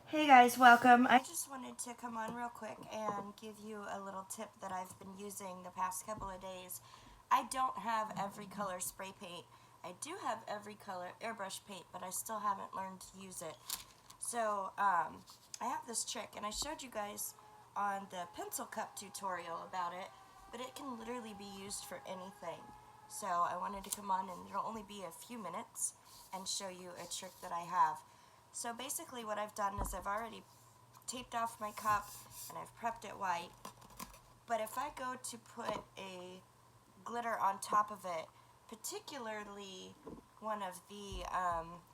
Hey guys, welcome. I just wanted to come on real quick and give you a little tip that I've been using the past couple of days. I don't have every color spray paint. I do have every color airbrush paint, but I still haven't learned to use it. So I have this trick, and I showed you guys on the pencil cup tutorial about it, but it can literally be used for anything. So I wanted to come on, and it'll only be a few minutes, and show you a trick that I have. So basically what I've done is I've already taped off my cup and I've prepped it white. But if I go to put a glitter on top of it, particularly one of the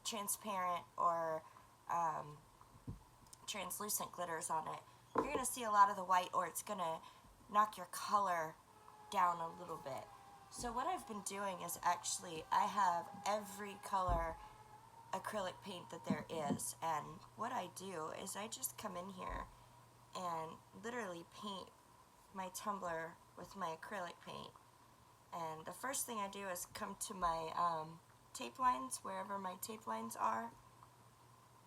transparent or translucent glitters on it, you're going to see a lot of the white, or it's going to knock your color down a little bit. So what I've been doing is actually I have every color acrylic paint that there is, and what I do is I just come in here and literally paint my tumbler with my acrylic paint. And the first thing I do is come to my tape lines, wherever my tape lines are,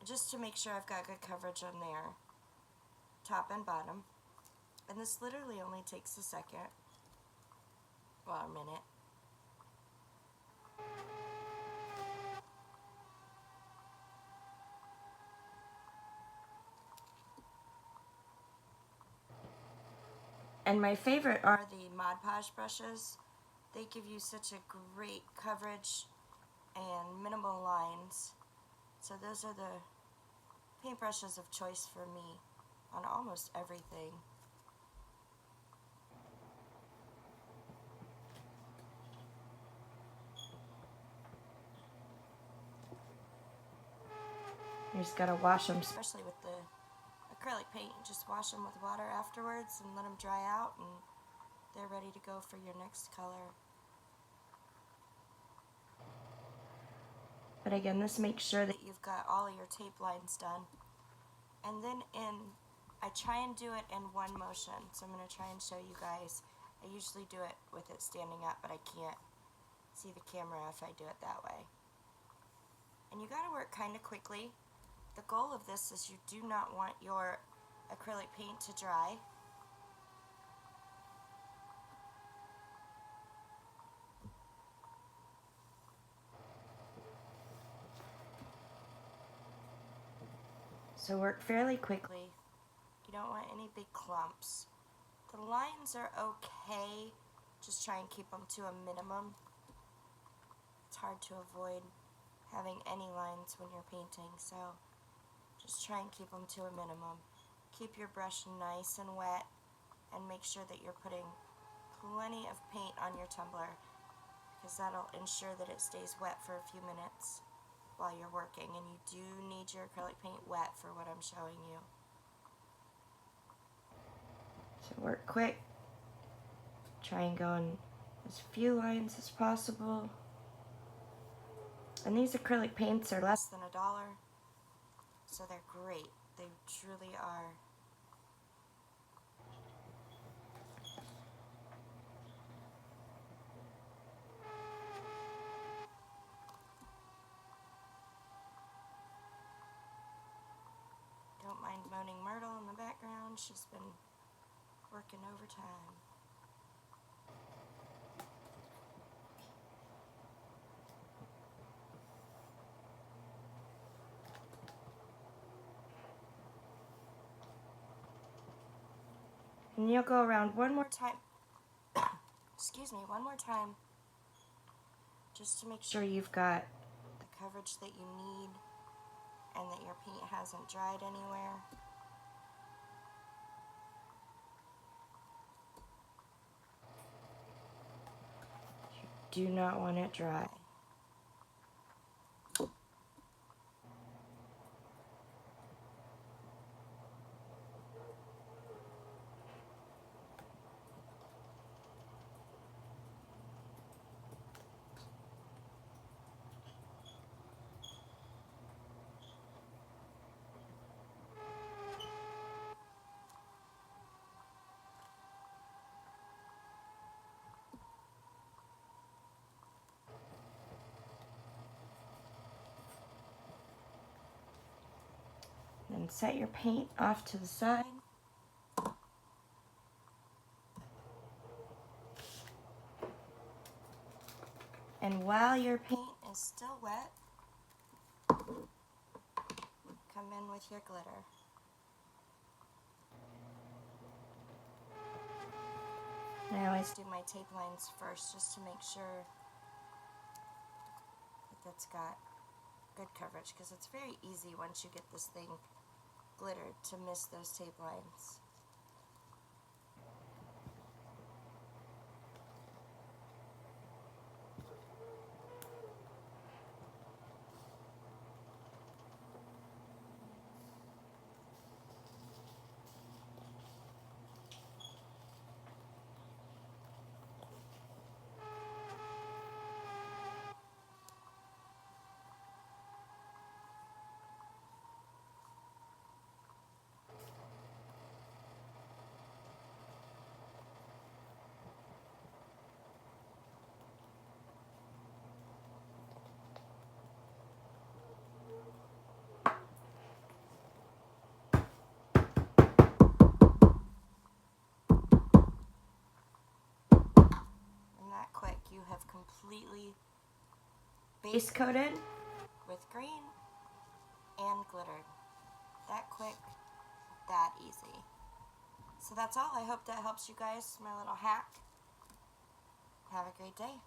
just to make sure I've got good coverage on there, top and bottom. And this literally only takes a second, well, a minute. And my favorite are the Mod Podge brushes. They give you such a great coverage and minimal lines. So those are the paintbrushes of choice for me on almost everything. You just gotta wash them, especially with the acrylic paint. Just wash them with water afterwards and let them dry out, and they're ready to go for your next color. But again, this makes sure that you've got all of your tape lines done. And then I try and do it in one motion. So I'm going to try and show you guys. I usually do it with it standing up, but I can't see the camera if I do it that way. And you got to work kind of quickly. The goal of this is you do not want your acrylic paint to dry. So work fairly quickly. You don't want any big clumps. The lines are okay. Just try and keep them to a minimum. It's hard to avoid having any lines when you're painting, so just try and keep them to a minimum. Keep your brush nice and wet, and make sure that you're putting plenty of paint on your tumbler, because that'll ensure that it stays wet for a few minutes while you're working, and you do need your acrylic paint wet for what I'm showing you. So work quick. Try and go in as few lines as possible. And these acrylic paints are less than $1, so they're great. They truly are. Don't mind Moaning Myrtle in the background. She's been working overtime. And you'll go around one more time. Excuse me, one more time. Just to make sure you've got the coverage that you need and that your paint hasn't dried anywhere. You do not want it dry. Then set your paint off to the side. And while your paint is still wet, come in with your glitter. And I always do my tape lines first just to make sure that that's got good coverage, because it's very easy once you get this thing glittered to miss those tape lines. And that quick, you have completely base coated with green and glittered. That quick, that easy. So that's all. I hope that helps you guys. My little hack. Have a great day.